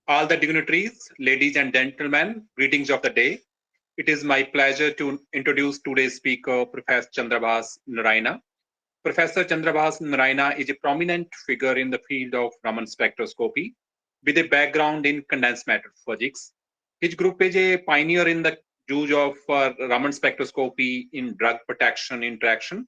All the dignitaries, ladies and gentlemen, greetings of the day. It is my pleasure to introduce today's speaker, Professor Chandrabhas Narayana. Professor Chandrabhas Narayana is a prominent figure in the field of Raman spectroscopy with a background in condensed matter physics. His group is a pioneer in the use of Raman spectroscopy in drug protection interaction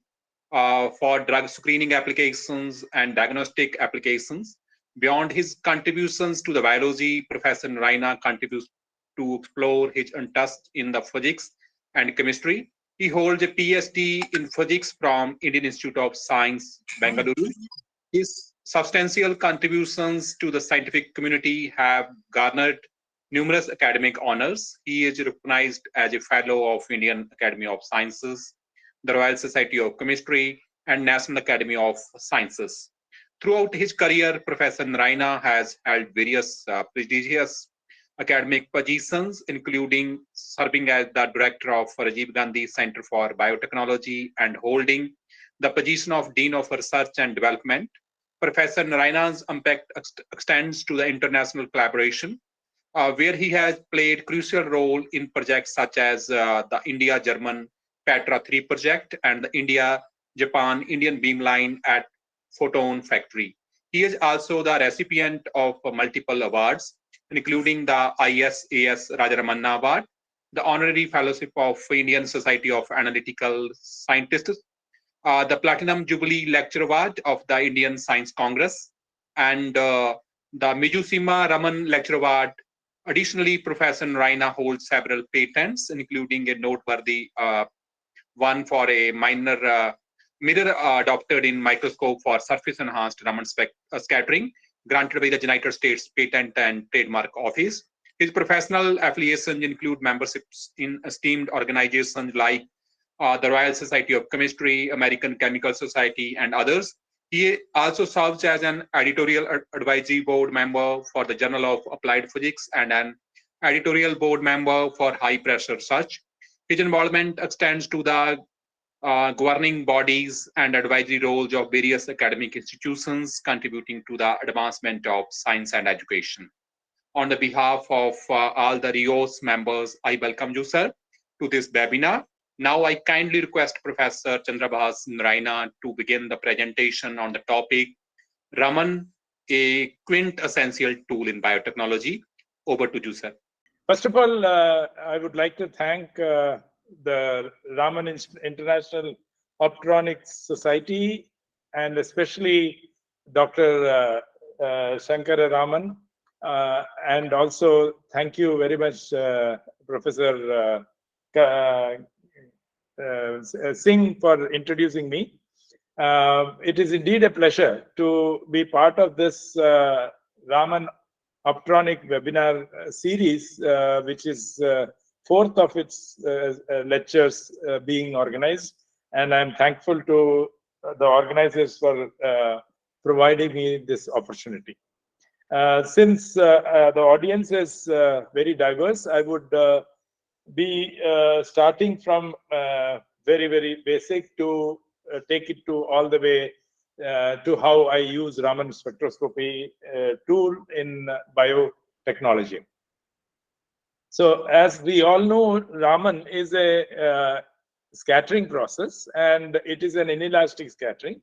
for drug screening applications and diagnostic applications. Beyond his contributions to the biology, Professor Narayana contributes to explore his interest in the physics and chemistry. He holds a PhD in physics from Indian Institute of Science, Bengaluru. His substantial contributions to the scientific community have garnered numerous academic honors. He is recognized as a Fellow of Indian Academy of Sciences, the Royal Society of Chemistry, and National Academy of Sciences. Throughout his career, Professor Narayana has held various prestigious academic positions, including serving as the director of Rajiv Gandhi Center for Biotechnology and holding the position of Dean of Research and Development. Professor Narayana's impact extends to the international collaboration, where he has played crucial role in projects such as the India-German Patra 3 project and the India-Japan Indian Beamline at Photon Factory. He is also the recipient of multiple awards, including the ISAS Rajaramana Award, the Honorary Fellowship of Indian Society of Analytical Scientists, the Platinum Jubilee Lecture Award of the Indian Science Congress, and the Mijusima Raman Lecture Award. Additionally, Professor Narayana holds several patents, including a noteworthy one for a mirror adopted in microscope for surface enhanced Raman scattering, granted by the United States Patent and Trademark Office. His professional affiliations include memberships in esteemed organizations like the Royal Society of Chemistry, American Chemical Society, and others. He also serves as an editorial advisory board member for the Journal of Applied Physics and an editorial board member for High Pressure Research. His involvement extends to the governing bodies and advisory roles of various academic institutions contributing to the advancement of science and education. On the behalf of all the RIOS members, I welcome you, sir, to this webinar. Now I kindly request Professor Chandrabhas Narayana to begin the presentation on the topic, Raman, a quintessential tool in biotechnology. Over to you, sir. First of all, I would like to thank the Raman International Optronics Society and especially Dr. Shankara Raman. And also thank you very much, Professor Singh, for introducing me. It is indeed a pleasure to be part of this Raman Optronic webinar series, which is fourth of its lectures being organized. And I'm thankful to the organizers for providing me this opportunity. Since the audience is very diverse, I would be starting from very, very basic to take it to all the way to how I use Raman spectroscopy tool in biotechnology. So as we all know, Raman is a scattering process, and it is an inelastic scattering.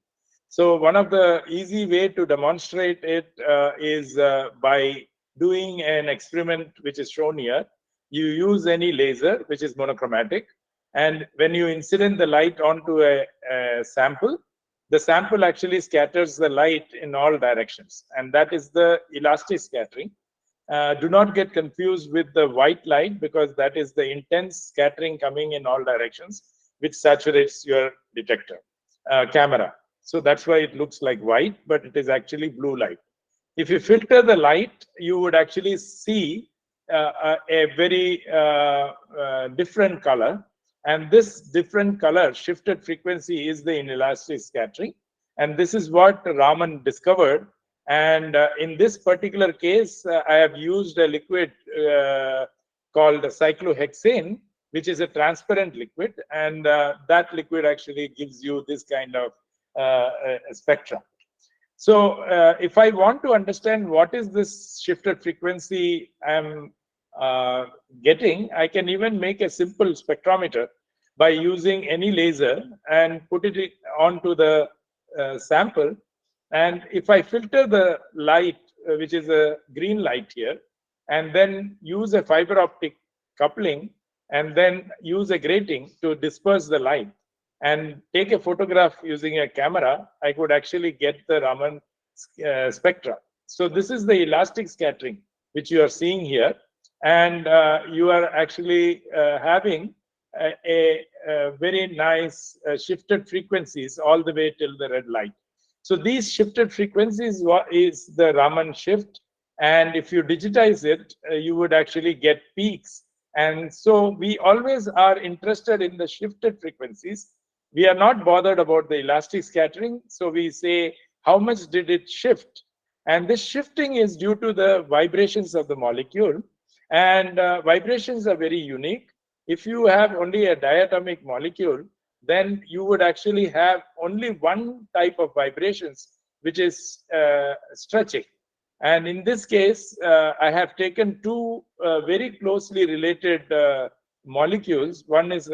So one of the easy way to demonstrate it is by doing an experiment which is shown here. You use any laser which is monochromatic, and when you incident the light onto a sample, the sample actually scatters the light in all directions, and that is the elastic scattering. Do not get confused with the white light, because that is the intense scattering coming in all directions, which saturates your detector camera. So that's why it looks like white, but it is actually blue light. If you filter the light, you would actually see a very different color. And this different color, shifted frequency, is the inelastic scattering. And this is what Raman discovered. And in this particular case, I have used a liquid called cyclohexane, which is a transparent liquid. And that liquid actually gives you this kind of spectrum. So if I want to understand what is this shifted frequency I'm getting, I can even make a simple spectrometer by using any laser and put it onto the sample. And if I filter the light, which is a green light here, and then use a fiber optic coupling, and then use a grating to disperse the light, and take a photograph using a camera, I could actually get the Raman spectra. So this is the elastic scattering, which you are seeing here. And you are actually having a very nice shifted frequencies all the way till the red light. So these shifted frequencies is the Raman shift. And if you digitize it, you would actually get peaks. And so we always are interested in the shifted frequencies. We are not bothered about the elastic scattering. So we say, how much did it shift? And this shifting is due to the vibrations of the molecule. And vibrations are very unique. If you have only a diatomic molecule, then you would actually have only one type of vibrations, which is stretching. And in this case, I have taken two very closely related molecules. One is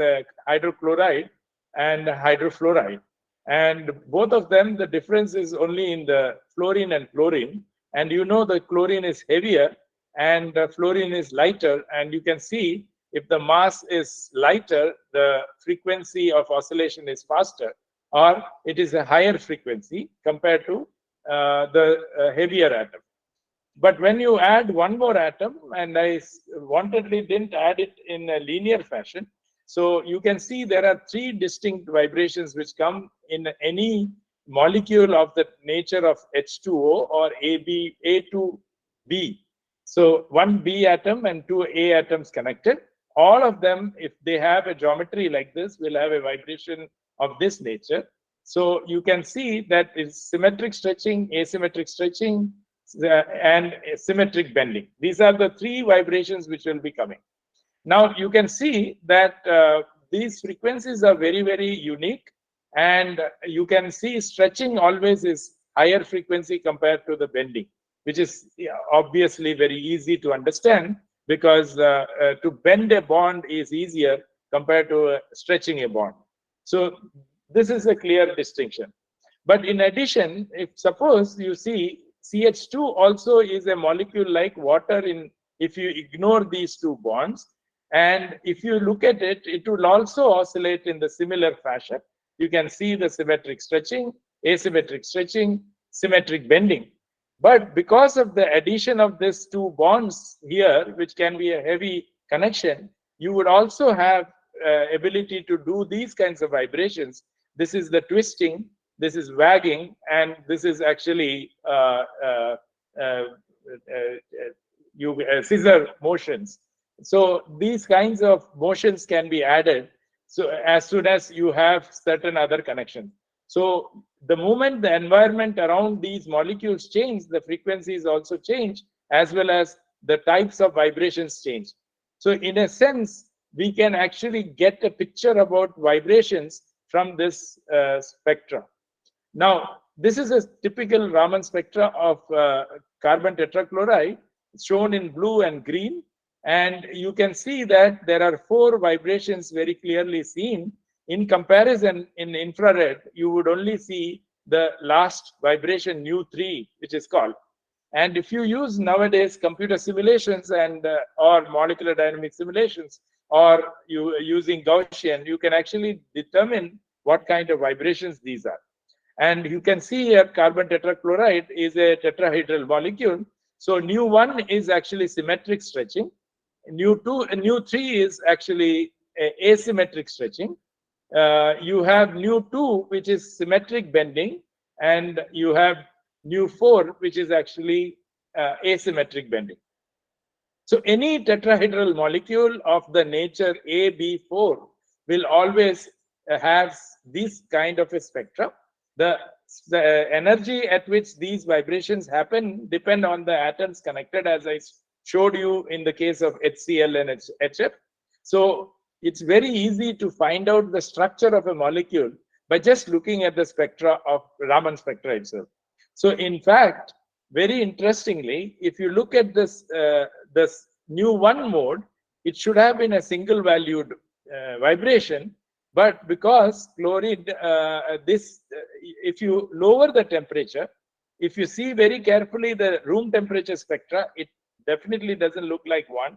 hydrochloride and hydrofluoride. And both of them, the difference is only in the fluorine and chlorine. And you know the chlorine is heavier and fluorine is lighter. And you can see if the mass is lighter, the frequency of oscillation is faster, or it is a higher frequency compared to the heavier atom. But when you add one more atom, and I wantedly didn't add it in a linear fashion, so you can see there are three distinct vibrations which come in any molecule of the nature of H2O or A2B. So one B atom and two A atoms connected. All of them, if they have a geometry like this, will have a vibration of this nature. So you can see that it's symmetric stretching, asymmetric stretching, and symmetric bending. These are the three vibrations which will be coming. Now you can see that these frequencies are very, very unique, and you can see stretching always is higher frequency compared to the bending, which is obviously very easy to understand, because to bend a bond is easier compared to stretching a bond. So this is a clear distinction. But in addition, if suppose you see CH2 also is a molecule like water if you ignore these two bonds. And if you look at it, it will also oscillate in the similar fashion. You can see the symmetric stretching, asymmetric stretching, symmetric bending. But because of the addition of these two bonds here, which can be a heavy connection, you would also have ability to do these kinds of vibrations. This is the twisting, this is wagging, and this is actually scissor motions. So these kinds of motions can be added so as soon as you have certain other connections. So the moment the environment around these molecules change, the frequencies also change, as well as the types of vibrations change. So in a sense, we can actually get a picture about vibrations from this spectra. Now, this is a typical Raman spectra of carbon tetrachloride, shown in blue and green. And you can see that there are four vibrations very clearly seen. In comparison, in infrared, you would only see the last vibration, nu3, which is called. And if you use nowadays computer simulations and or molecular dynamic simulations, or you using Gaussian, you can actually determine what kind of vibrations these are. And you can see here carbon tetrachloride is a tetrahedral molecule. So nu1 is actually symmetric stretching. Nu2 and nu3 is actually asymmetric stretching. You have nu2, which is symmetric bending, and you have nu4, which is actually asymmetric bending. So any tetrahedral molecule of the nature AB4 will always have this kind of a spectrum. The energy at which these vibrations happen depend on the atoms connected, as I showed you in the case of HCl and HF. So it's very easy to find out the structure of a molecule by just looking at the spectra of Raman spectra itself. So in fact, very interestingly, if you look at this new one mode, it should have been a single valued vibration, but because chlorine, if you lower the temperature, if you see very carefully the room temperature spectra, it definitely doesn't look like one.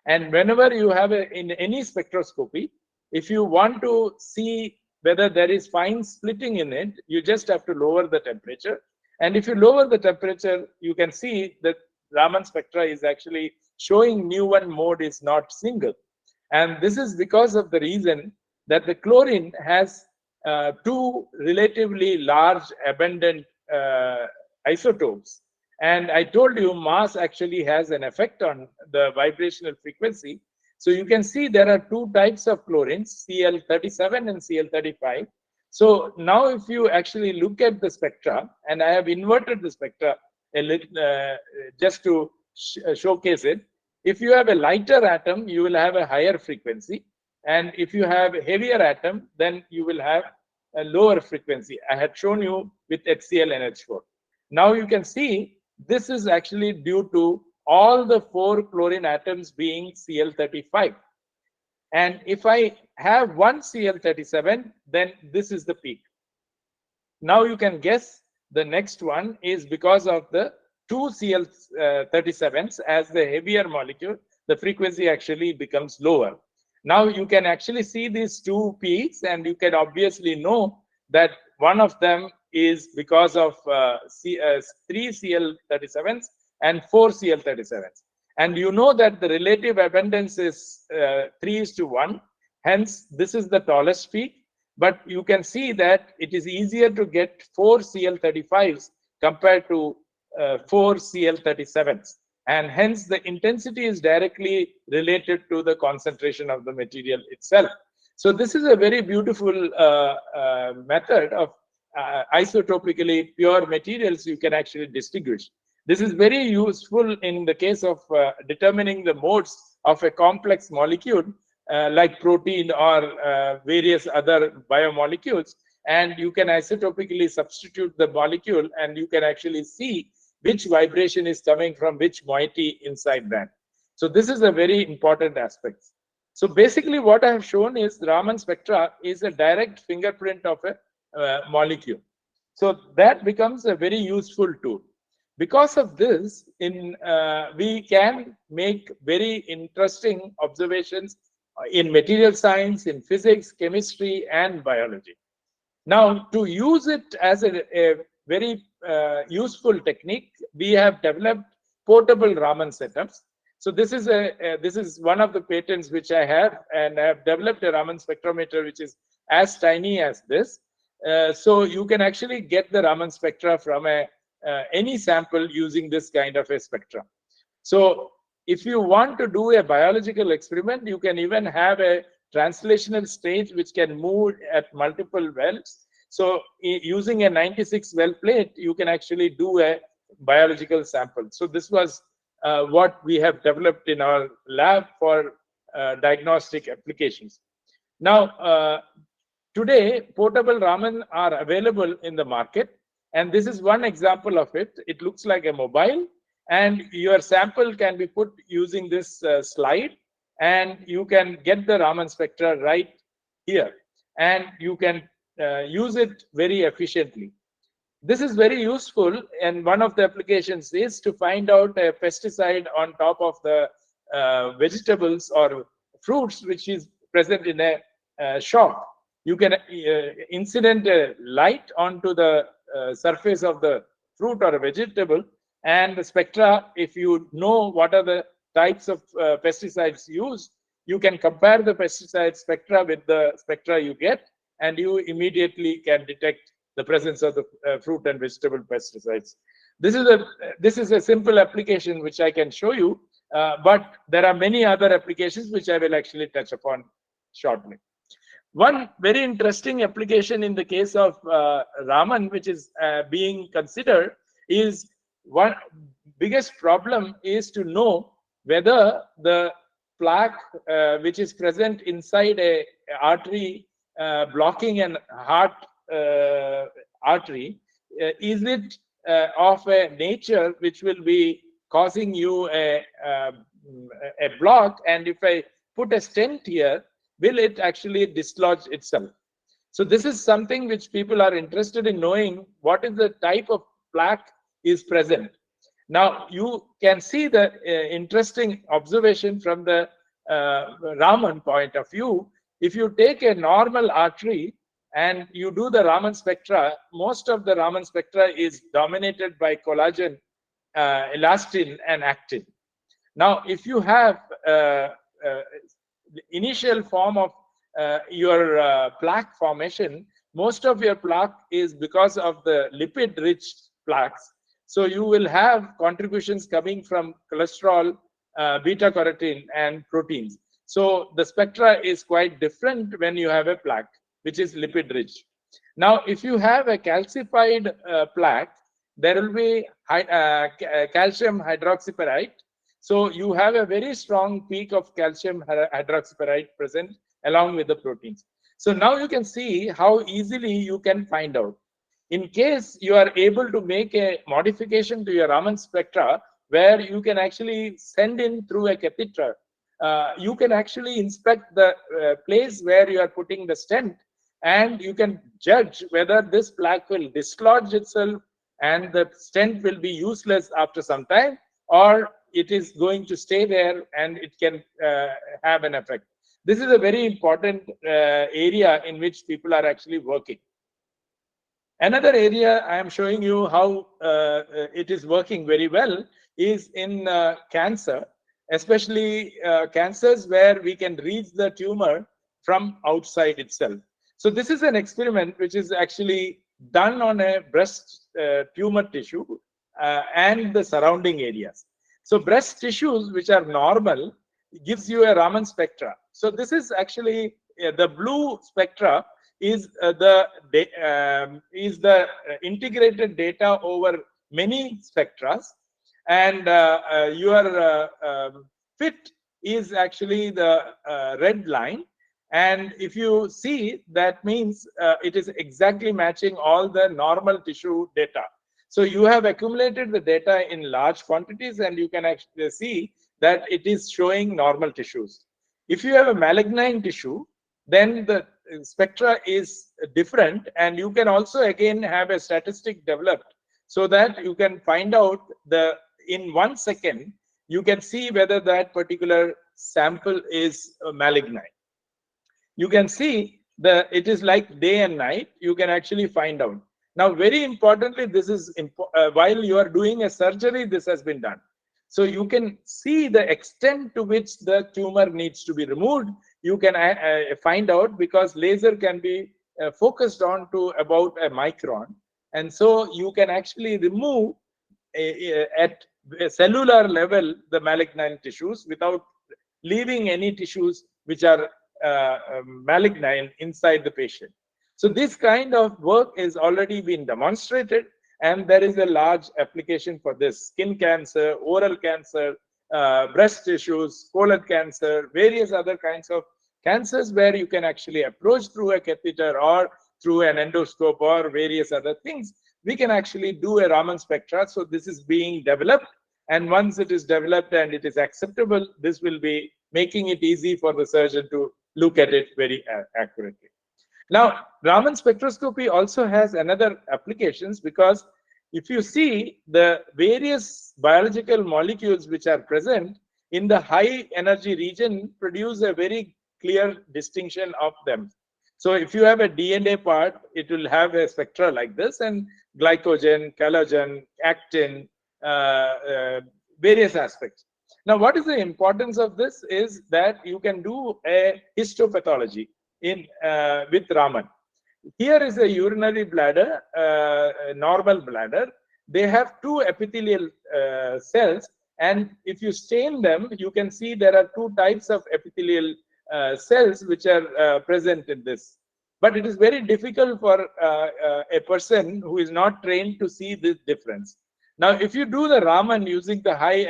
And whenever you have in any spectroscopy, if you want to see whether there is fine splitting in it, you just have to lower the temperature. And if you lower the temperature, you can see that Raman spectra is actually showing new one mode is not single. And this is because of the reason that the chlorine has two relatively large abundant isotopes. And I told you mass actually has an effect on the vibrational frequency. So you can see there are two types of chlorines, Cl37 and Cl35. So now if you actually look at the spectra, and I have inverted the spectra a little, just to showcase it. If you have a lighter atom, you will have a higher frequency. And if you have a heavier atom, then you will have a lower frequency. I had shown you with HCl and H4. Now you can see this is actually due to all the 4 chlorine atoms being Cl35. And if I have one Cl37, then this is the peak. Now you can guess the next one is because of the 2 Cl37s as the heavier molecule, the frequency actually becomes lower. Now you can actually see these 2 peaks, and you can obviously know that one of them is because of 3 Cl37s and 4 Cl37s. And you know that the relative abundance is 3:1. Hence, this is the tallest peak. But you can see that it is easier to get 4 Cl35s compared to 4 Cl37s. And hence, the intensity is directly related to the concentration of the material itself. So this is a very beautiful method of isotopically pure materials you can actually distinguish. This is very useful in the case of determining the modes of a complex molecule like protein or various other biomolecules. And you can isotopically substitute the molecule, and you can actually see which vibration is coming from which moiety inside that. So this is a very important aspect. So basically what I have shown is Raman spectra is a direct fingerprint of a molecule. So that becomes a very useful tool. Because of this, we can make very interesting observations in material science, in physics, chemistry, and biology. Now, to use it as a very useful technique, we have developed portable Raman setups. So this is one of the patents which I have, and I have developed a Raman spectrometer which is as tiny as this. So you can actually get the Raman spectra from any sample using this kind of a spectrum. So if you want to do a biological experiment, you can even have a translational stage which can move at multiple wells. So using a 96 well plate, you can actually do a biological sample. So this was what we have developed in our lab for diagnostic applications. Now, today, portable Raman are available in the market. And this is one example of it. It looks like a mobile, and your sample can be put using this slide, and you can get the Raman spectra right here, and you can use it very efficiently. This is very useful, and one of the applications is to find out a pesticide on top of the vegetables or fruits which is present in a shop. You can incident a light onto the surface of the fruit or a vegetable, and the spectra, if you know what are the types of pesticides used, you can compare the pesticide spectra with the spectra you get, and you immediately can detect the presence of the fruit and vegetable pesticides. This is a simple application which I can show you, but there are many other applications which I will actually touch upon shortly. One very interesting application in the case of Raman, which is being considered, is one biggest problem is to know whether the plaque which is present inside a artery blocking an heart artery, is it of a nature which will be causing you a block, and if I put a stent here, will it actually dislodge itself? So this is something which people are interested in knowing, what is the type of plaque is present. Now you can see the interesting observation from the Raman point of view. If you take a normal artery and you do the Raman spectra, most of the Raman spectra is dominated by collagen, elastin and actin. Now if you have the initial form of your plaque formation, most of your plaque is because of the lipid rich plaques. So you will have contributions coming from cholesterol, beta carotene and proteins. So the spectra is quite different when you have a plaque which is lipid rich. Now if you have a calcified plaque, there will be calcium hydroxyperite. So you have a very strong peak of calcium hydroxyperite present along with the proteins. So now you can see how easily you can find out. In case you are able to make a modification to your Raman spectra, where you can actually send in through a catheter, you can actually inspect the place where you are putting the stent, and you can judge whether this plaque will dislodge itself and the stent will be useless after some time, or it is going to stay there and it can have an effect. This is a very important area in which people are actually working. Another area I am showing you how it is working very well is in cancer, especially cancers where we can reach the tumor from outside itself. So this is an experiment which is actually done on a breast tumor tissue and the surrounding areas. So breast tissues which are normal gives you a Raman spectra. So this is actually the blue spectra is the integrated data over many spectra, and your fit is actually the red line. And if you see, that means it is exactly matching all the normal tissue data. So you have accumulated the data in large quantities, and you can actually see that it is showing normal tissues. If you have a malignant tissue, then the spectra is different, and you can also again have a statistic developed so that you can find out in 1 second, you can see whether that particular sample is malignant. You can see it is like day and night. You can actually find out. Now, very importantly, this is while you are doing a surgery, this has been done. So you can see the extent to which the tumor needs to be removed. You can find out, because laser can be focused on to about a micron. And so you can actually remove at a cellular level the malignant tissues without leaving any tissues which are malignant inside the patient. So this kind of work is already been demonstrated, and there is a large application for this: skin cancer, oral cancer, breast tissues, colon cancer, various other kinds of cancers where you can actually approach through a catheter or through an endoscope or various other things. We can actually do a Raman spectra. So this is being developed, and once it is developed and it is acceptable, this will be making it easy for the surgeon to look at it very accurately. Now, Raman spectroscopy also has another applications, because if you see the various biological molecules which are present in the high energy region produce a very clear distinction of them. So if you have a DNA part, it will have a spectra like this, and glycogen, collagen, actin, various aspects. Now, what is the importance of this is that you can do a histopathology with Raman. Here is a urinary bladder, a normal bladder. They have two epithelial cells, and if you stain them, you can see there are two types of epithelial cells which are present in this. But it is very difficult for a person who is not trained to see this difference. Now, if you do the Raman using the high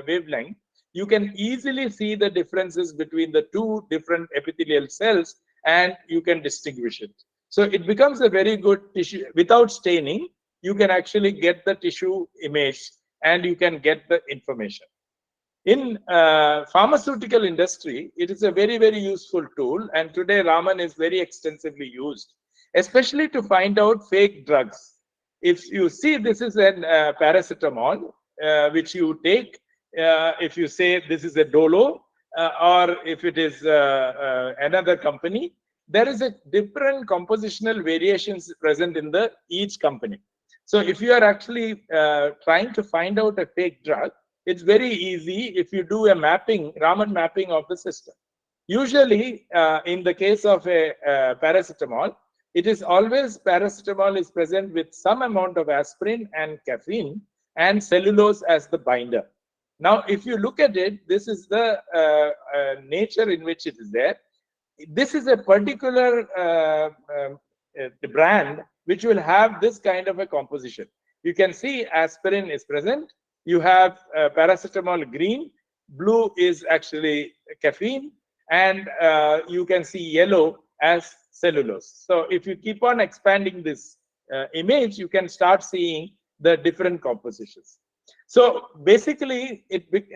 wavelength, you can easily see the differences between the two different epithelial cells, and you can distinguish it. So it becomes a very good tissue without staining. you can actually get the tissue image and you can get the information. In pharmaceutical industry, it is a very, very useful tool, and today Raman is very extensively used, especially to find out fake drugs. If you see, this is an paracetamol, which you take, if you say this is a Dolo, or if it is another company, there is a different compositional variations present in the each company. So if you are actually trying to find out a fake drug, it's very easy if you do a mapping, Raman mapping of the system. Usually, in the case of a paracetamol, it is always paracetamol is present with some amount of aspirin and caffeine and cellulose as the binder. Now, if you look at it, this is the nature in which it is there. This is a particular brand which will have this kind of a composition. You can see aspirin is present. You have paracetamol green, blue is actually caffeine, and you can see yellow as cellulose. So if you keep on expanding this image, you can start seeing the different compositions. So basically,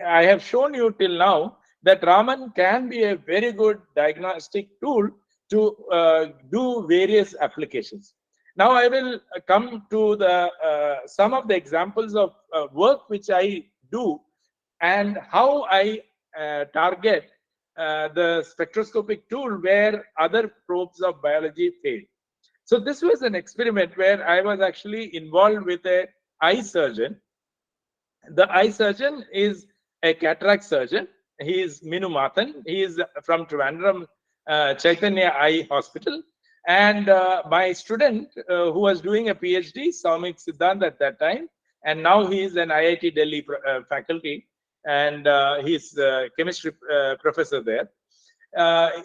I have shown you till now that Raman can be a very good diagnostic tool to do various applications. Now I will come to the some of the examples of work which I do and how I target the spectroscopic tool where other probes of biology fail. So this was an experiment where I was actually involved with an eye surgeon. The eye surgeon is a cataract surgeon. He is Minu Mathan. He is from Trivandrum Chaitanya Eye Hospital. And my student who was doing a PhD, Saumik Siddhant at that time, and now he is an IIT Delhi faculty, and he's a chemistry professor there.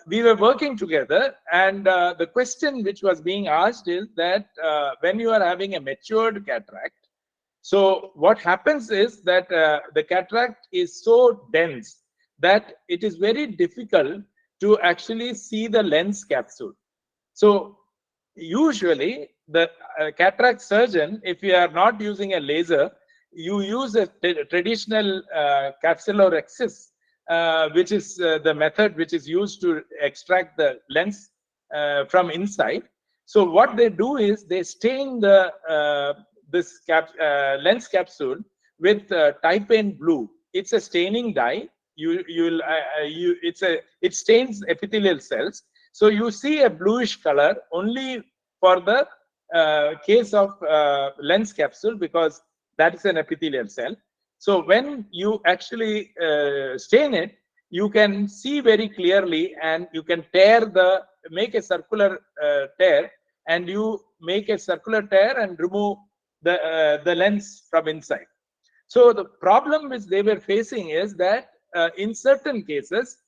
We were working together, and the question which was being asked is that when you are having a matured cataract, so what happens is that the cataract is so dense that it is very difficult to actually see the lens capsule. So usually the cataract surgeon, if you are not using a laser, you use a traditional capsulorhexis, which is the method which is used to extract the lens from inside. So what they do is they stain the this lens capsule with typane blue. It's a staining dye. It stains epithelial cells. So you see a bluish color only for the case of lens capsule because that is an epithelial cell. So when you actually stain it, you can see very clearly and you can make a circular tear, and you make a circular tear and remove the lens from inside. So the problem which they were facing is that in certain cases,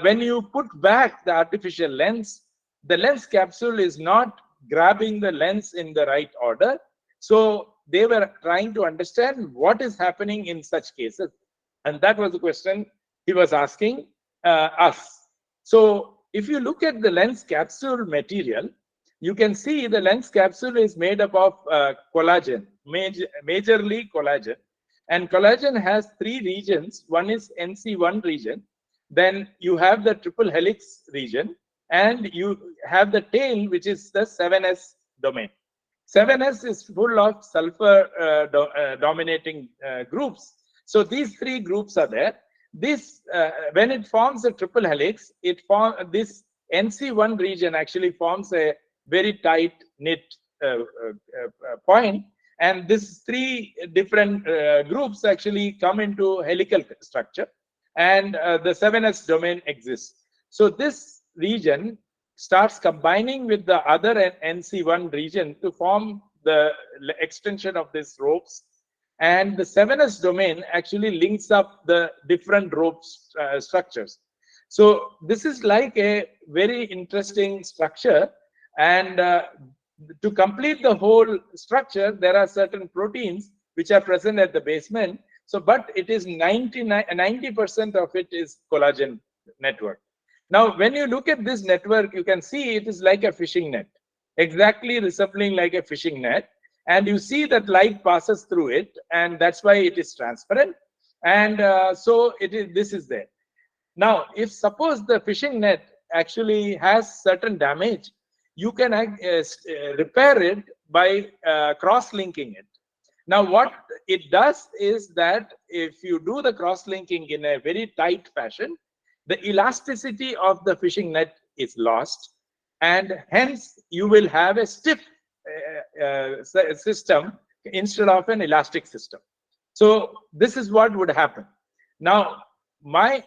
when you put back the artificial lens, the lens capsule is not grabbing the lens in the right order. So they were trying to understand what is happening in such cases. And that was the question he was asking us. So if you look at the lens capsule material, you can see the lens capsule is made up of collagen, majorly collagen. And collagen has three regions. One is NC1 region. Then you have the triple helix region, and you have the tail, which is the 7s domain. 7s is full of sulfur dominating groups. So these three groups are there. This when it forms a triple helix, this NC1 region actually forms a very tight knit point, and these three different groups actually come into helical structure, and the 7s domain exists. So this region starts combining with the other NC1 region to form the extension of these ropes, and the 7s domain actually links up the different rope structures. So this is like a very interesting structure, and to complete the whole structure, there are certain proteins which are present at the basement. So, but it is 90% of it is collagen network. Now, when you look at this network, you can see it is like a fishing net, exactly resembling like a fishing net. and you see that light passes through it, and that's why it is transparent. And so this is there. Now, if suppose the fishing net actually has certain damage, you can repair it by cross-linking it. Now, what it does is that if you do the cross-linking in a very tight fashion, the elasticity of the fishing net is lost, and hence you will have a stiff system instead of an elastic system. So this is what would happen. Now, my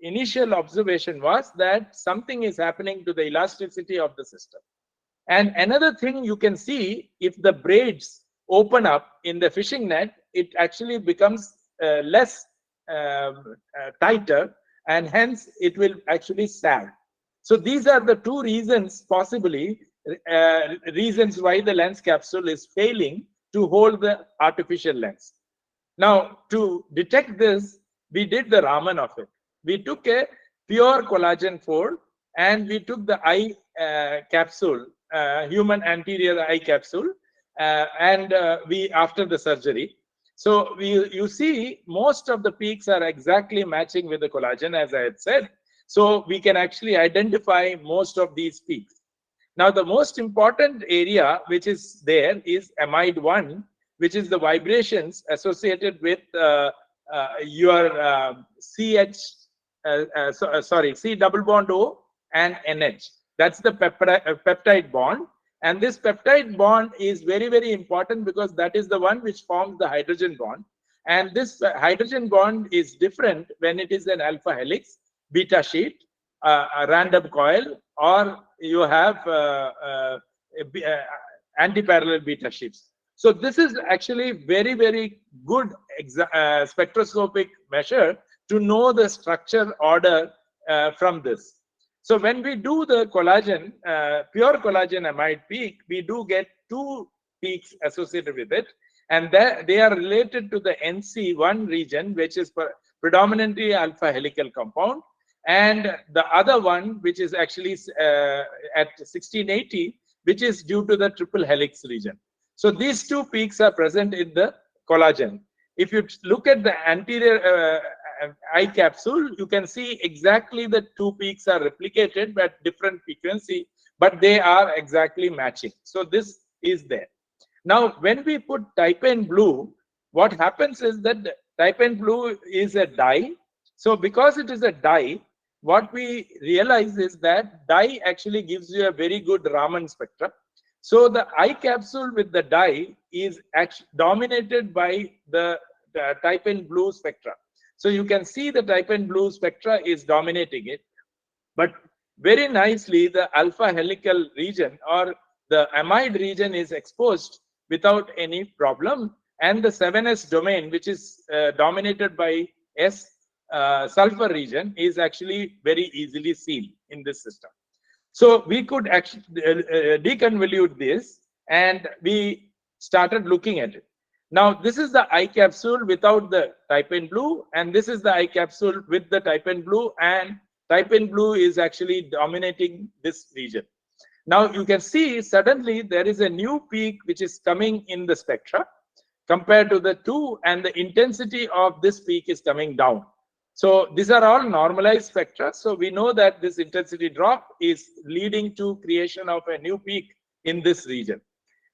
initial observation was that something is happening to the elasticity of the system. And another thing you can see, if the braids open up in the fishing net, it actually becomes less tighter, and hence it will actually sag. So these are the two reasons, possibly reasons why the lens capsule is failing to hold the artificial lens. Now, to detect this, we did the Raman of it. We took a pure collagen fold, and we took the eye capsule, human anterior eye capsule, and we after the surgery. So you see most of the peaks are exactly matching with the collagen, as I had said. So we can actually identify most of these peaks. Now, the most important area which is there is amide 1, which is the vibrations associated with your C double bond O and NH. That's the peptide bond. And this peptide bond is very, very important because that is the one which forms the hydrogen bond. And this hydrogen bond is different when it is an alpha helix, beta sheet, a random coil, or you have anti-parallel beta sheets. So this is actually very, very good spectroscopic measure to know the structure order from this. So when we do the collagen, pure collagen amide peak, we do get two peaks associated with it, and they are related to the NC1 region, which is predominantly alpha helical compound, and the other one, which is actually at 1680, which is due to the triple helix region. So these two peaks are present in the collagen. If you look at the anterior eye capsule, you can see exactly the two peaks are replicated at different frequency, but they are exactly matching. So this is there. Now, when we put Type-N blue, what happens is that Type-N blue is a dye. So because it is a dye, what we realize is that dye actually gives you a very good Raman spectra. So the eye capsule with the dye is actually dominated by the Type-N blue spectra. So you can see the Type-N blue spectra is dominating it. But very nicely, the alpha helical region or the amide region is exposed without any problem. And the 7s domain, which is dominated by S sulfur region, is actually very easily seen in this system. So we could actually deconvolute this, and we started looking at it. Now, this is the eye capsule without the Type-N blue, and this is the eye capsule with the Type-N blue, and Type-N blue is actually dominating this region. Now, you can see suddenly there is a new peak which is coming in the spectra compared to the two, and the intensity of this peak is coming down. So these are all normalized spectra. So we know that this intensity drop is leading to creation of a new peak in this region.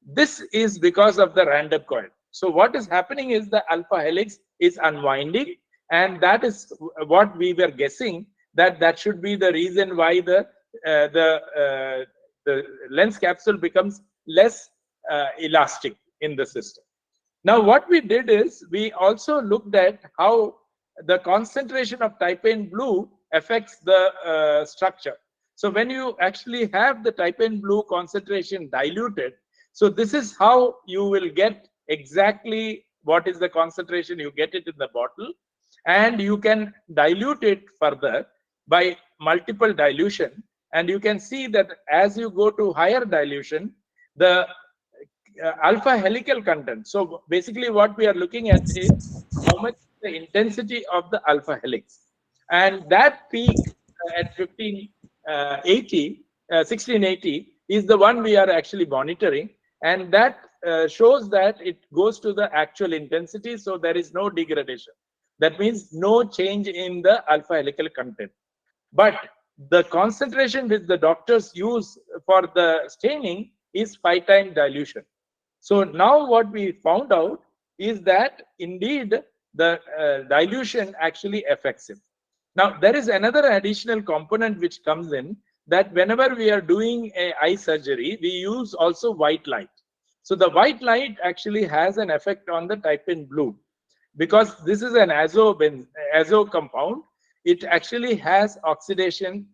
This is because of the random coil. So what is happening is the alpha helix is unwinding, and that is what we were guessing, that should be the reason why the lens capsule becomes less elastic in the system. Now, what we did is we also looked at how the concentration of Type-N blue affects the structure. So when you actually have the Type-N blue concentration diluted, so this is how you will get exactly what is the concentration, you get it in the bottle, and you can dilute it further by multiple dilution. And you can see that as you go to higher dilution, the alpha helical content. So basically what we are looking at is how much the intensity of the alpha helix. And that peak at 1680 is the one we are actually monitoring. and that shows that it goes to the actual intensity, so there is no degradation. That means no change in the alpha helical content. But the concentration which the doctors use for the staining is 5-time dilution. So now what we found out is that indeed the dilution actually affects it. Now there is another additional component which comes in, that whenever we are doing a eye surgery, we use also white light. So the white light actually has an effect on the type blue, because this is an azo compound. It actually has oxidation,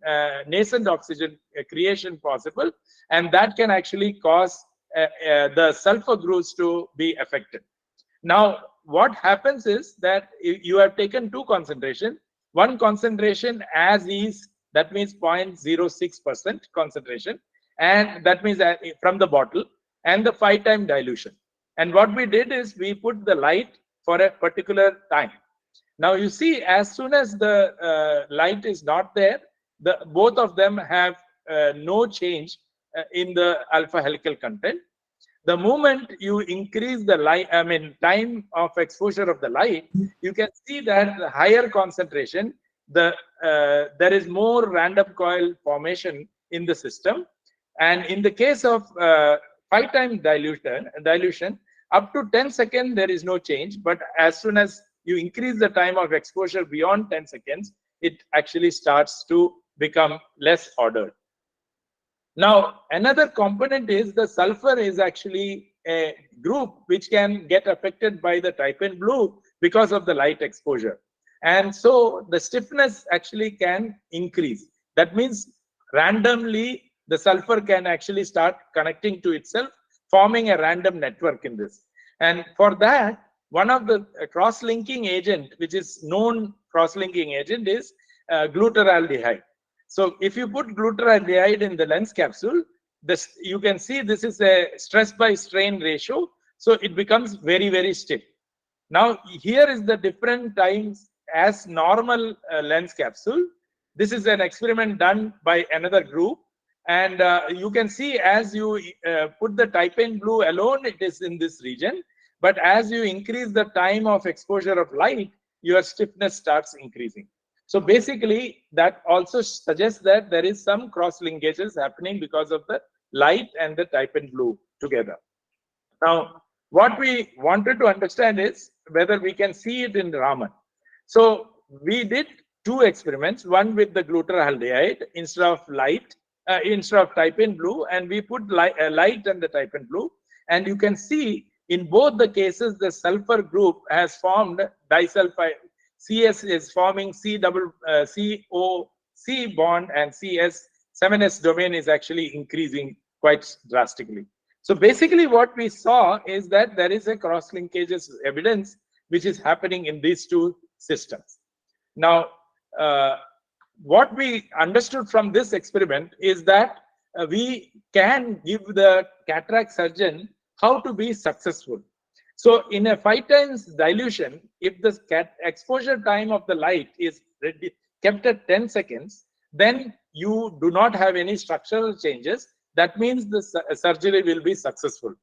nascent oxygen creation possible, and that can actually cause the sulfur groups to be affected. Now, what happens is that you have taken two concentration. One concentration as is, that means 0.06% concentration, and that means from the bottle, and the 5-time dilution. And what we did is we put the light for a particular time. Now you see, as soon as the light is not there, both of them have no change in the alpha helical content. The moment you increase the light, time of exposure of the light, you can see that the higher concentration, there is more random coil formation in the system. And in the case of 5-time dilution, up to 10 seconds, there is no change. But as soon as you increase the time of exposure beyond 10 seconds, it actually starts to become less ordered. Now, another component is the sulfur is actually a group which can get affected by the type blue because of the light exposure. And so the stiffness actually can increase. That means randomly the sulfur can actually start connecting to itself, forming a random network in this. And for that, one of the cross-linking agent, which is known cross-linking agent, is glutaraldehyde. So if you put glutaraldehyde in the lens capsule, you can see this is a stress by strain ratio. So it becomes very, very stiff. Now here is the different times as normal lens capsule. This is an experiment done by another group. And you can see as you put the type blue alone, it is in this region. But as you increase the time of exposure of light, your stiffness starts increasing. So basically, that also suggests that there is some cross linkages happening because of the light and the type blue together. Now, what we wanted to understand is whether we can see it in Raman. So we did two experiments, one with the glutaraldehyde instead of light, instead of type blue, and we put light and the type blue. And you can see in both the cases, the sulfur group has formed disulfide. CS is forming COC bond, and CS 7s domain is actually increasing quite drastically. So basically what we saw is that there is a cross linkages evidence which is happening in these two systems. Now, what we understood from this experiment is that we can give the cataract surgeon how to be successful. So in a 5-times dilution, if the exposure time of the light is kept at 10 seconds, then you do not have any structural changes. That means the surgery will be successful.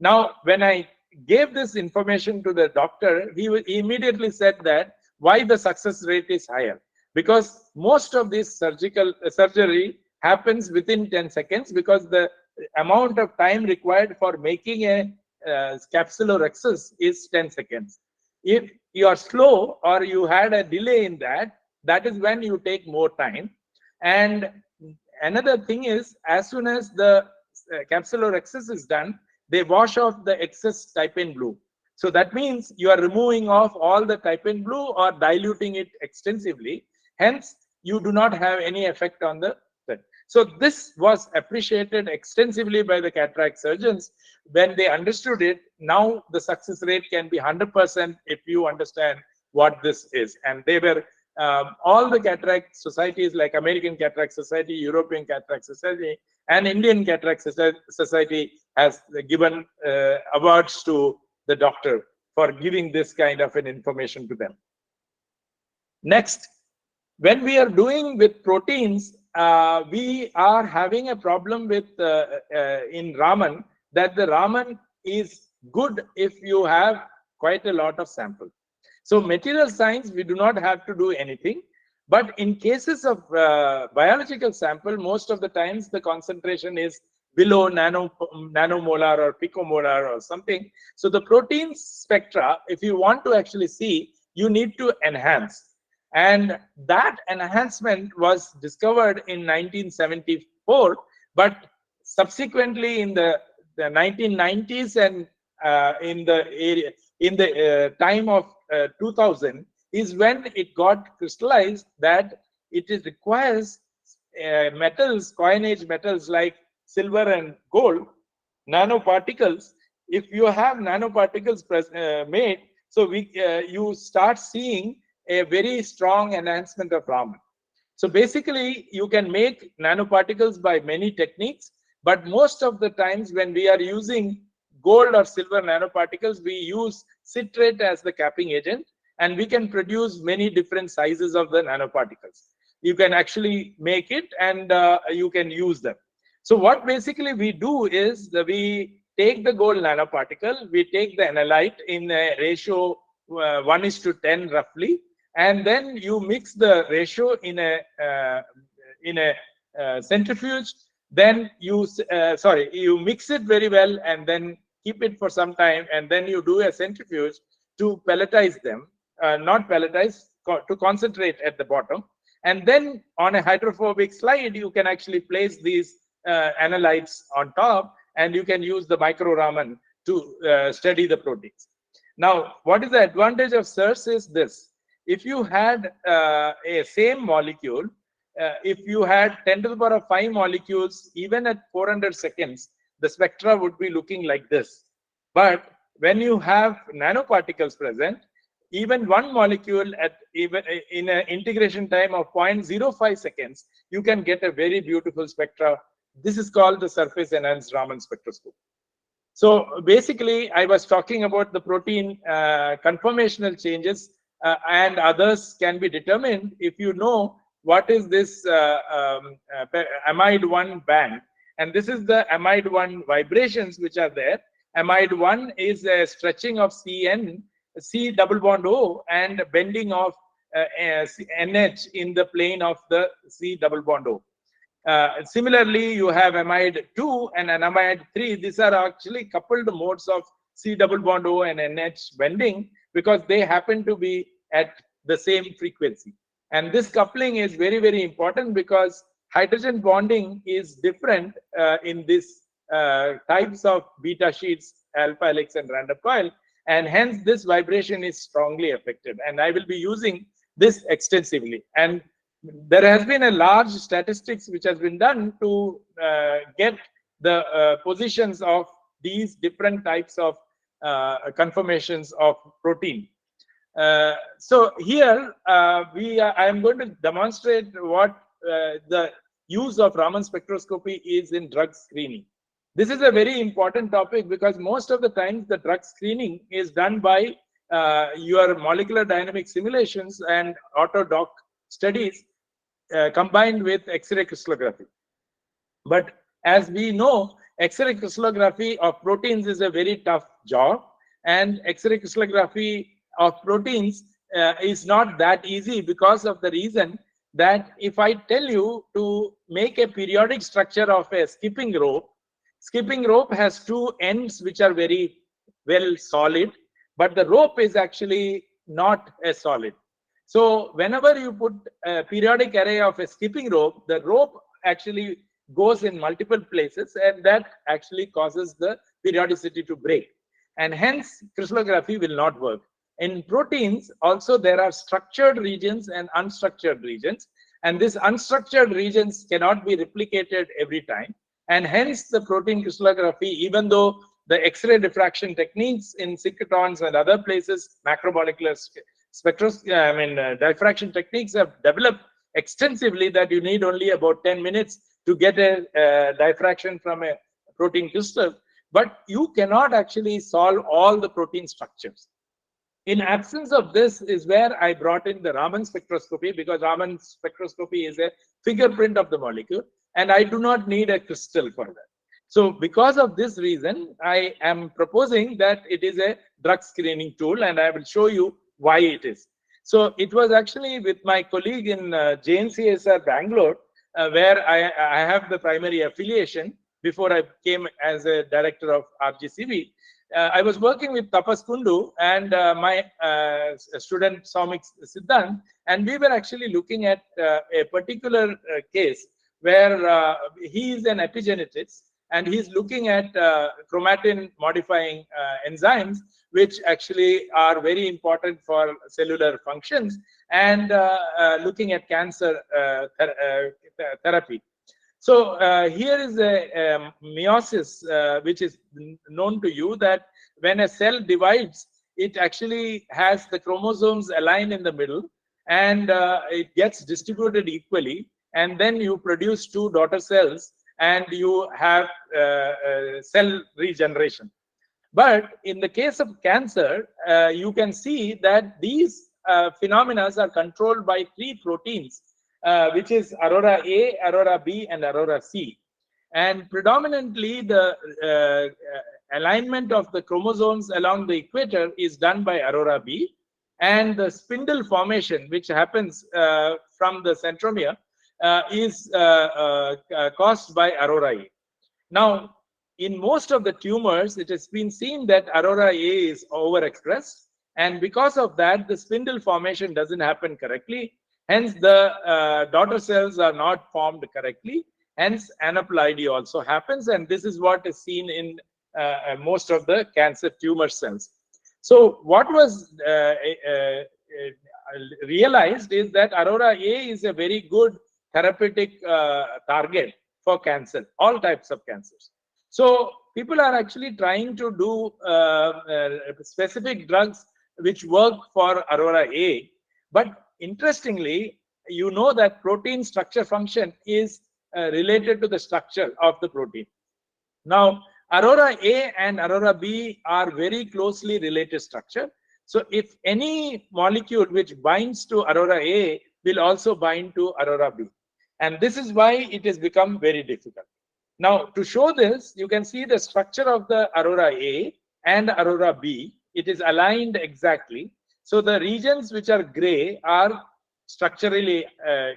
Now, when I gave this information to the doctor, he immediately said that why the success rate is higher. Because most of this surgery happens within 10 seconds, because the amount of time required for making a capsular excess is 10 seconds. If you are slow or you had a delay in that, that is when you take more time. And another thing is, as soon as the capsular excess is done, they wash off the excess type blue. So that means you are removing off all the type blue or diluting it extensively. Hence, you do not have any effect on the set. So this was appreciated extensively by the cataract surgeons. When they understood it, now the success rate can be 100% if you understand what this is. And they were all the cataract societies like American Cataract Society, European Cataract Society, and Indian Cataract Society has given awards to the doctor for giving this kind of an information to them. Next, when we are doing with proteins, we are having a problem with in Raman that the Raman is good if you have quite a lot of sample. So material science, we do not have to do anything. But in cases of biological sample, most of the times the concentration is below nanomolar or picomolar or something. So the protein spectra, if you want to actually see, you need to enhance. And that enhancement was discovered in 1974, but subsequently in the 1990s and in the time of 2000 is when it got crystallized that it requires metals, coinage metals like silver and gold, nanoparticles. If you have nanoparticles made, so you start seeing a very strong enhancement of Raman. So basically, you can make nanoparticles by many techniques, but most of the times when we are using gold or silver nanoparticles, we use citrate as the capping agent, and we can produce many different sizes of the nanoparticles. You can actually make it and you can use them. So what basically we do is we take the gold nanoparticle, we take the analyte in a ratio 1:10 roughly, and then you mix the ratio in a centrifuge. Then you mix it very well and then keep it for some time, and then you do a centrifuge to pelletize them, not pelletize, to concentrate at the bottom. And then on a hydrophobic slide, you can actually place these analytes on top, and you can use the micro Raman to study the proteins. Now, what is the advantage of SIRS is this. If you had a same molecule, if you had 10 to the power of 5 molecules, even at 400 seconds, the spectra would be looking like this. But when you have nanoparticles present, even one molecule at even in an integration time of 0.05 seconds, you can get a very beautiful spectra. This is called the surface enhanced Raman spectroscopy. So basically, I was talking about the protein conformational changes, and others can be determined if you know what is this amide 1 band. And this is the amide 1 vibrations which are there. Amide 1 is a stretching of C double bond O, and bending of NH in the plane of the C double bond O. Similarly, you have amide 2 and an amide 3. These are actually coupled modes of C double bond O and NH bending because they happen to be at the same frequency. And this coupling is very, very important because hydrogen bonding is different in these types of beta sheets, alpha helix and random coil. And hence this vibration is strongly affected. And I will be using this extensively. And there has been a large statistics which has been done to get the positions of these different types of conformations of protein. So here I am going to demonstrate what the use of Raman spectroscopy is in drug screening. This is a very important topic because most of the times the drug screening is done by your molecular dynamic simulations and autodoc studies combined with X-ray crystallography. But as we know, X-ray crystallography of proteins is a very tough job, and X-ray crystallography of proteins is not that easy because of the reason that if I tell you to make a periodic structure of a skipping rope has two ends which are very well solid, but the rope is actually not a solid. So whenever you put a periodic array of a skipping rope, the rope actually goes in multiple places, and that actually causes the periodicity to break. And hence, crystallography will not work. In proteins, also there are structured regions and unstructured regions, and these unstructured regions cannot be replicated every time. And hence, the protein crystallography, even though the X-ray diffraction techniques in synchrotrons and other places, macromolecular diffraction techniques have developed extensively that you need only about 10 minutes to get a diffraction from a protein crystal, but you cannot actually solve all the protein structures. In absence of this is where I brought in the Raman spectroscopy, because Raman spectroscopy is a fingerprint of the molecule, and I do not need a crystal for that. So because of this reason, I am proposing that it is a drug screening tool, and I will show you why it is. So it was actually with my colleague in JNCSR Bangalore, where I have the primary affiliation before I came as a director of RGCB. I was working with Tapas Kundu and my student Soumik Siddhant, and we were actually looking at a particular case where he is an epigeneticist, and he's looking at chromatin modifying enzymes, which actually are very important for cellular functions, and looking at cancer therapy. So here is a meiosis, which is known to you, that when a cell divides, it actually has the chromosomes aligned in the middle, and it gets distributed equally, and then you produce two daughter cells, and you have cell regeneration. But in the case of cancer, you can see that these phenomena are controlled by three proteins, which is Aurora A, Aurora B, and Aurora C. And predominantly, the alignment of the chromosomes along the equator is done by Aurora B, and the spindle formation, which happens from the centromere, is caused by Aurora A. Now, in most of the tumors, it has been seen that Aurora A is overexpressed, and because of that, the spindle formation doesn't happen correctly. Hence, the daughter cells are not formed correctly. Hence, aneuploidy also happens, and this is what is seen in most of the cancer tumor cells. So, what was realized is that Aurora A is a very good therapeutic target for cancer, all types of cancers. So people are actually trying to do specific drugs which work for Aurora A. But interestingly, you know that protein structure function is related to the structure of the protein. Now, Aurora A and Aurora B are very closely related structure. So if any molecule which binds to Aurora A will also bind to Aurora B. And this is why it has become very difficult. Now, to show this, you can see the structure of the Aurora A and Aurora B. It is aligned exactly. So the regions which are gray are structurally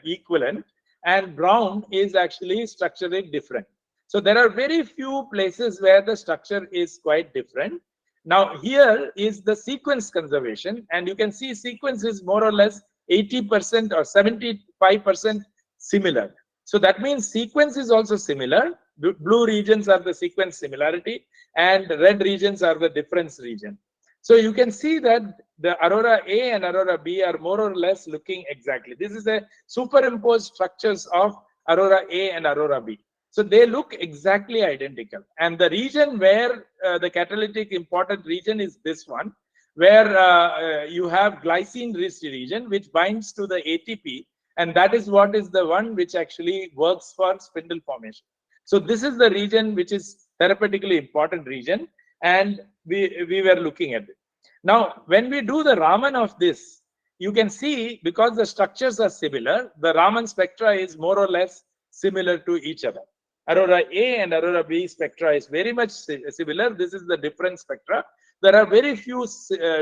equivalent, and brown is actually structurally different. So there are very few places where the structure is quite different. Now, here is the sequence conservation, and you can see sequence is more or less 80% or 75% similar. So that means sequence is also similar. Blue regions are the sequence similarity, and red regions are the difference region. So you can see that the Aurora A and Aurora B are more or less looking exactly. This is a superimposed structures of Aurora A and Aurora B. So they look exactly identical. And the region where the catalytic important region is this one, where you have glycine-rich region, which binds to the ATP. And that is what is the one which actually works for spindle formation. So this is the region which is therapeutically important region, and we were looking at it. Now, when we do the Raman of this, you can see, because the structures are similar, the Raman spectra is more or less similar to each other. Aurora A and Aurora B spectra is very much similar. This is the different spectra. There are very few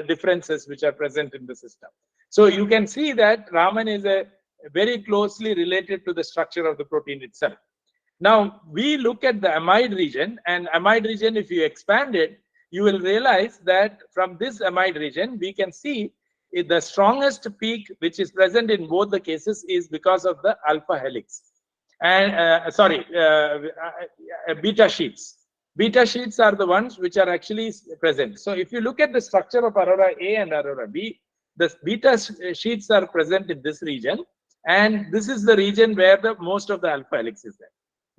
differences which are present in the system. So you can see that Raman is a very closely related to the structure of the protein itself. Now, we look at the amide region, and amide region, if you expand it, you will realize that from this amide region, we can see the strongest peak which is present in both the cases is because of the alpha helix. And beta sheets. Beta sheets are the ones which are actually present. So if you look at the structure of Aurora A and Aurora B, the beta sheets are present in this region, and this is the region where the most of the alpha helix is there.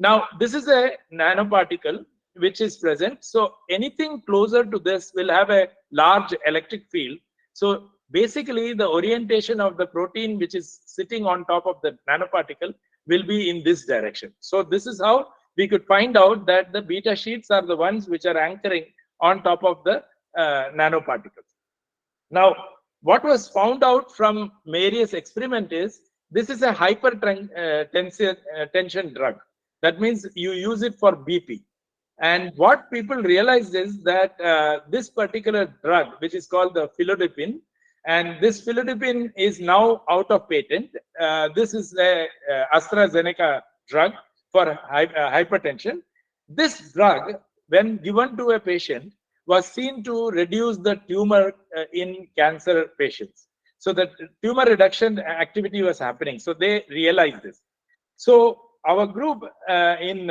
Now, this is a nanoparticle which is present. So anything closer to this will have a large electric field. So basically, the orientation of the protein which is sitting on top of the nanoparticle will be in this direction. So this is how we could find out that the beta sheets are the ones which are anchoring on top of the nanoparticles. Now, what was found out from Marius experiment is, this is a hypertension drug. That means you use it for BP. And what people realized is that this particular drug, which is called the philodipine, and this philodipine is now out of patent. This is a AstraZeneca drug for hypertension. This drug, when given to a patient, was seen to reduce the tumor in cancer patients. So the tumor reduction activity was happening. So they realized this. So our group in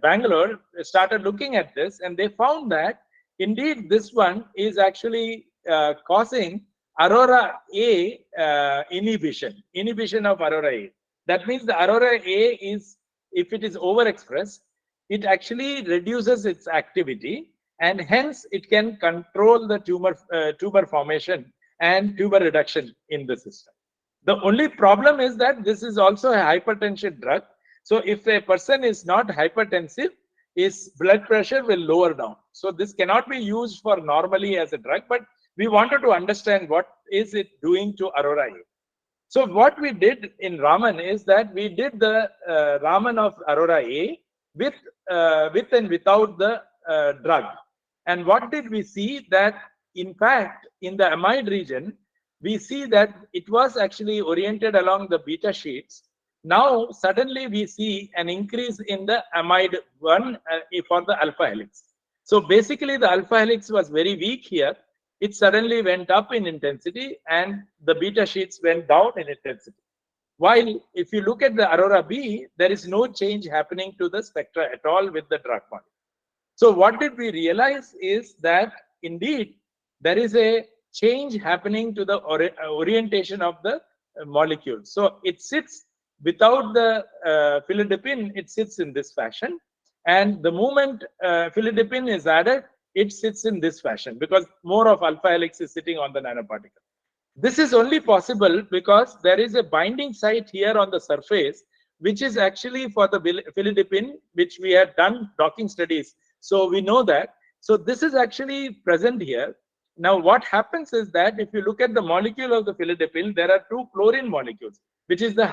Bangalore started looking at this, and they found that indeed this one is actually causing Aurora A inhibition of Aurora A. That means the Aurora A is, if it is overexpressed, it actually reduces its activity, and hence it can control the tumor formation and tumor reduction in the system. The only problem is that this is also a hypertension drug. So if a person is not hypertensive, his blood pressure will lower down. So this cannot be used for normally as a drug, but we wanted to understand what is it doing to Aurora A. So what we did in Raman is that we did the Raman of Aurora A with and without the drug. And what did we see? That in fact, in the amide region, we see that it was actually oriented along the beta sheets. Now, suddenly we see an increase in the amide 1 for the alpha helix. So basically, the alpha helix was very weak here. It suddenly went up in intensity, and the beta sheets went down in intensity. While if you look at the Aurora B, there is no change happening to the spectra at all with the drug molecule. So what did we realize is that indeed there is a change happening to the orientation of the molecule. So it sits without the philodipine, it sits in this fashion. And the moment philodipine is added, it sits in this fashion because more of alpha helix is sitting on the nanoparticle. This is only possible because there is a binding site here on the surface, which is actually for the philodipine, which we have done docking studies. So we know that. So this is actually present here. Now what happens is that if you look at the molecule of the philodipine, there are two chlorine molecules, which is the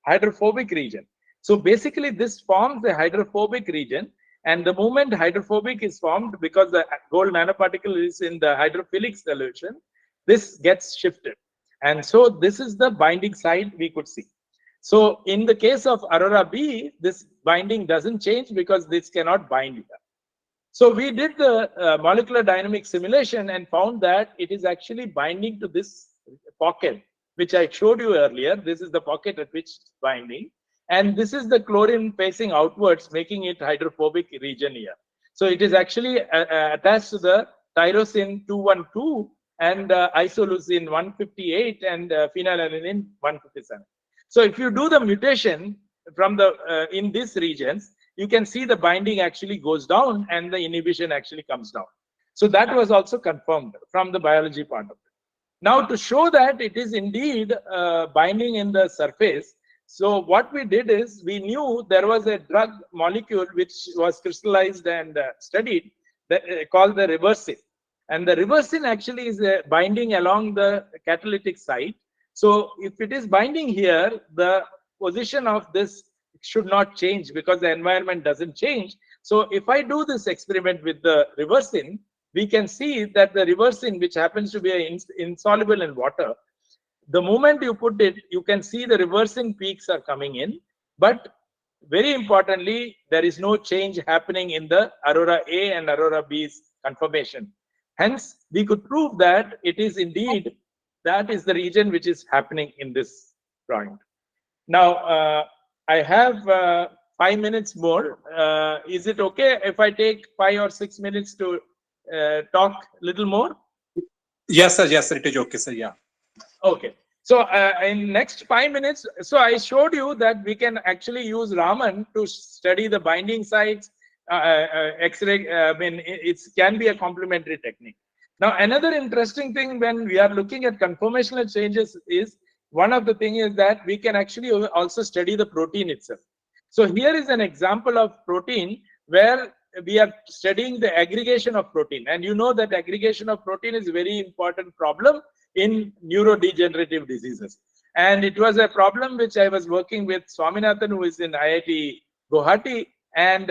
hydrophobic region. So basically this forms the hydrophobic region, and the moment hydrophobic is formed, because the gold nanoparticle is in the hydrophilic solution, this gets shifted. And so this is the binding site we could see. So in the case of Aurora B, this binding doesn't change because this cannot bind here. So we did the molecular dynamic simulation and found that it is actually binding to this pocket, which I showed you earlier. This is the pocket at which it's binding. And this is the chlorine facing outwards, making it hydrophobic region here. So it is actually attached to the tyrosine 212 and isoleucine 158 and phenylalanine 157. So if you do the mutation from the in these regions, you can see the binding actually goes down and the inhibition actually comes down. So that was also confirmed from the biology part of it. Now to show that it is indeed binding in the surface, so what we did is we knew there was a drug molecule which was crystallized and studied that, called the reversine. And the reversine actually is binding along the catalytic site. So if it is binding here, the position of this should not change because the environment doesn't change. So if I do this experiment with the reversine, we can see that the reversine, which happens to be insoluble in water, the moment you put it, you can see the reversing peaks are coming in. But very importantly, there is no change happening in the Aurora A and Aurora B's conformation. Hence, we could prove that it is indeed, that is the region which is happening in this drawing. Now, I have 5 minutes more. Is it okay if I take 5 or 6 minutes to talk a little more? Yes, sir. Yes, sir. It is okay, sir. Yeah. Okay. So in next 5 minutes, so I showed you that we can actually use Raman to study the binding sites. X-ray, I mean, it can be a complementary technique. Now, another interesting thing when we are looking at conformational changes is, one of the things is that we can actually also study the protein itself. So here is an example of protein where we are studying the aggregation of protein. And you know that aggregation of protein is a very important problem in neurodegenerative diseases. And it was a problem which I was working with Swaminathan, who is in IIT Guwahati, and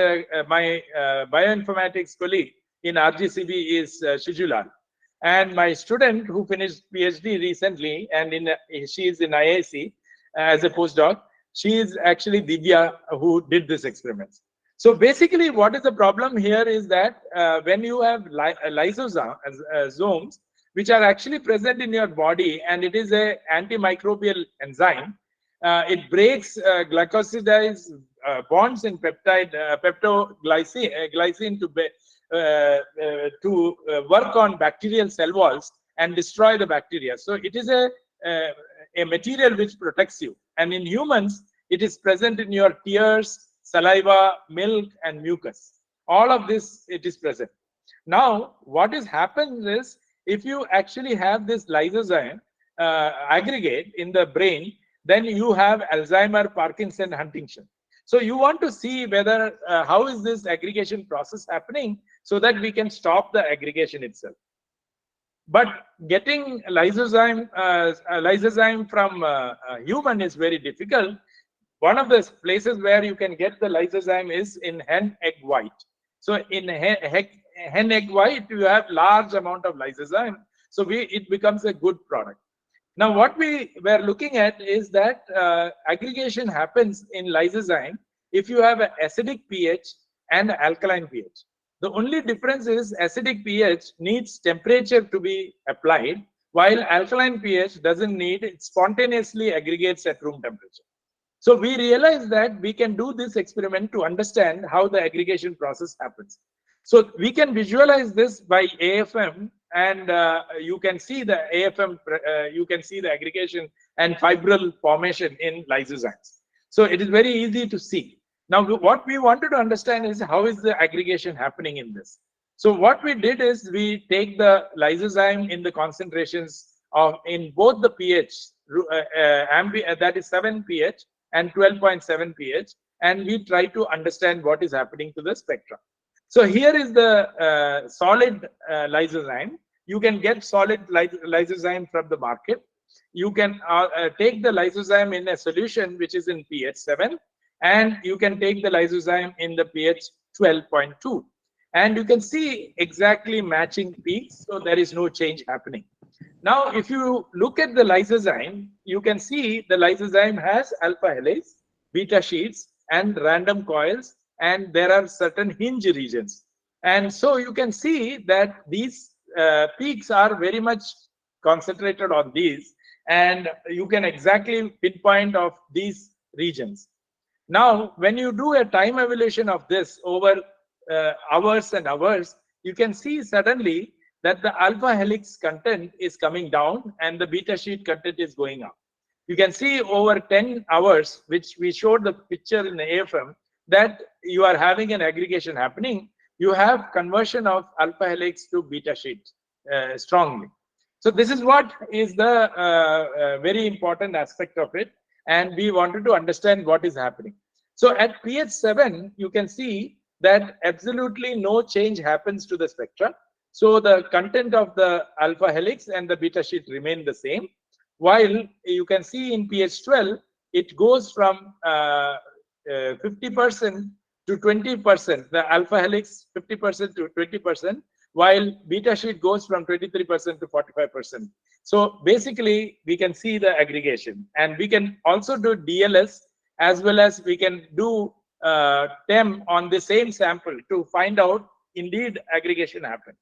my bioinformatics colleague in RGCB is Shijulal. And my student who finished PhD recently, and she is in IIC as a postdoc, she is actually Divya, who did this experiment. So basically, what is the problem here is that when you have lysosomes, which are actually present in your body, and it is a antimicrobial enzyme, it breaks glycosidase bonds in peptoglycine to work on bacterial cell walls and destroy the bacteria. So it is a material which protects you. And in humans, it is present in your tears, saliva, milk, and mucus. All of this, it is present. Now, what is happened is, if you actually have this lysozyme aggregate in the brain, then you have Alzheimer, Parkinson, Huntington. So you want to see whether how is this aggregation process happening, so that we can stop the aggregation itself. But getting lysozyme from human is very difficult. One of the places where you can get the lysozyme is in hen egg white. So in hen egg white, you have large amount of lysozyme. So it becomes a good product. Now, what we were looking at is that aggregation happens in lysozyme if you have an acidic pH and alkaline pH. The only difference is acidic pH needs temperature to be applied, while alkaline pH doesn't need, it spontaneously aggregates at room temperature. So we realized that we can do this experiment to understand how the aggregation process happens. So we can visualize this by AFM, and you can see the AFM, you can see the aggregation and fibril formation in lysozymes. So it is very easy to see. Now, what we wanted to understand is how is the aggregation happening in this. So what we did is we take the lysozyme in the concentrations of in both the pH, that is 7 pH and 12.7 pH, and we try to understand what is happening to the spectra. So here is the solid lysozyme. You can get solid lysozyme from the market. You can take the lysozyme in a solution which is in pH 7, and you can take the lysozyme in the pH 12.2. And you can see exactly matching peaks, so there is no change happening. Now, if you look at the lysozyme, you can see the lysozyme has alpha helix, beta sheets, and random coils, and there are certain hinge regions. And so you can see that these peaks are very much concentrated on these, and you can exactly pinpoint of these regions. Now, when you do a time evaluation of this over hours and hours, you can see suddenly that the alpha helix content is coming down and the beta sheet content is going up. You can see over 10 hours, which we showed the picture in the AFM, that you are having an aggregation happening. You have conversion of alpha helix to beta sheet strongly. So this is what is the very important aspect of it, and we wanted to understand what is happening. So at pH 7, you can see that absolutely no change happens to the spectra. So the content of the alpha helix and the beta sheet remain the same, while you can see in pH 12, it goes from 50% to 20%, the alpha helix 50% to 20%, while beta sheet goes from 23% to 45%. So basically, we can see the aggregation, and we can also do DLS, as well as we can do TEM on the same sample to find out indeed aggregation happened.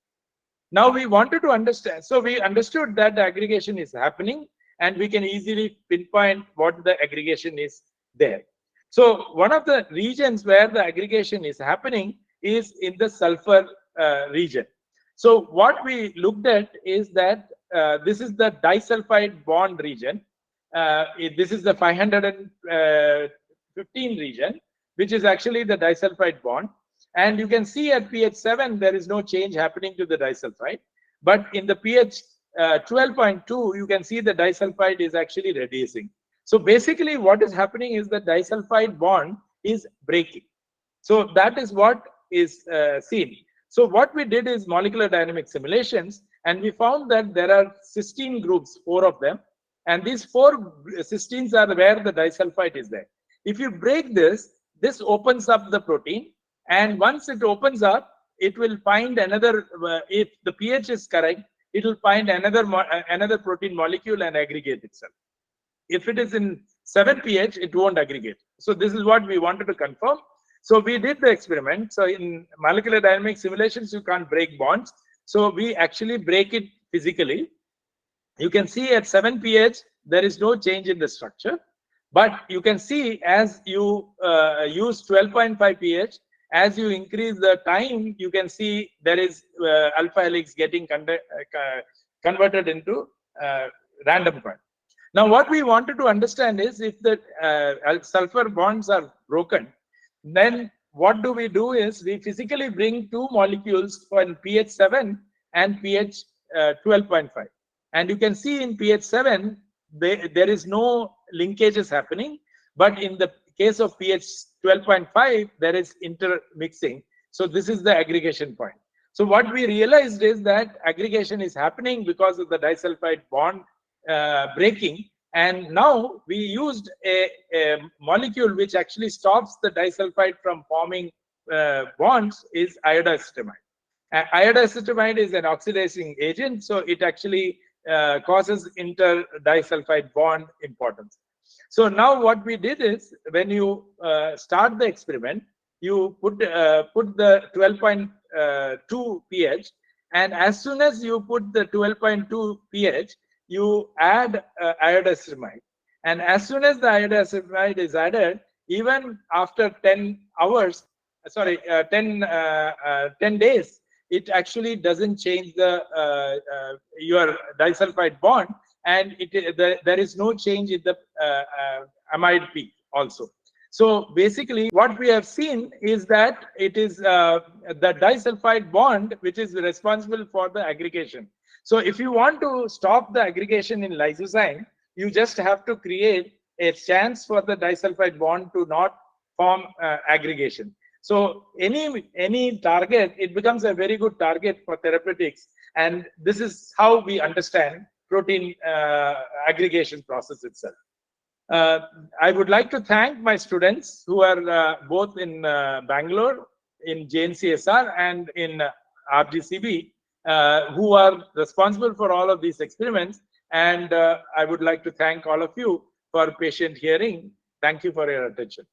Now we wanted to understand, so we understood that the aggregation is happening, and we can easily pinpoint what the aggregation is there. So one of the regions where the aggregation is happening is in the sulfur region. So what we looked at is that this is the disulfide bond region. This is the 515 region, which is actually the disulfide bond. And you can see at pH 7, there is no change happening to the disulfide. But in the pH 12.2, you can see the disulfide is actually reducing. So basically what is happening is the disulfide bond is breaking. So that is what is seen. So what we did is molecular dynamic simulations, and we found that there are cysteine groups, 4 of them. And these 4 cysteines are where the disulfide is there. If you break this, this opens up the protein, and once it opens up, it will find another, if the pH is correct, it will find another protein molecule and aggregate itself. If it is in 7 pH, it won't aggregate. So this is what we wanted to confirm. So we did the experiment. So in molecular dynamic simulations, you can't break bonds. So we actually break it physically. You can see at 7 pH, there is no change in the structure. But you can see as you use 12.5 pH, as you increase the time, you can see there is alpha helix getting converted into random point. Now, what we wanted to understand is if the sulfur bonds are broken, then what do we do is we physically bring two molecules for pH 7 and pH 12.5. And you can see in pH 7, there is no linkages happening, but in the case of pH 12.5, there is intermixing. So this is the aggregation point. So what we realized is that aggregation is happening because of the disulfide bond breaking. And now we used a molecule which actually stops the disulfide from forming bonds is iodoacetamide. Iodoacetamide is an oxidizing agent, so it actually causes inter-disulfide bond importance. So now what we did is when you start the experiment, you put the 12.2 pH, and as soon as you put the 12.2 pH, you add iodoacetamide, and as soon as the iodoacetamide is added, even after 10 hours, 10 days, it actually doesn't change the your disulfide bond, and there is no change in the amide peak also. So basically what we have seen is that it is the disulfide bond which is responsible for the aggregation. So if you want to stop the aggregation in lysozyme, you just have to create a chance for the disulfide bond to not form aggregation. So any target, it becomes a very good target for therapeutics, and this is how we understand protein aggregation process itself. I would like to thank my students who are both in Bangalore, in JNCSR, and in RGCB, who are responsible for all of these experiments. And I would like to thank all of you for patient hearing. Thank you for your attention.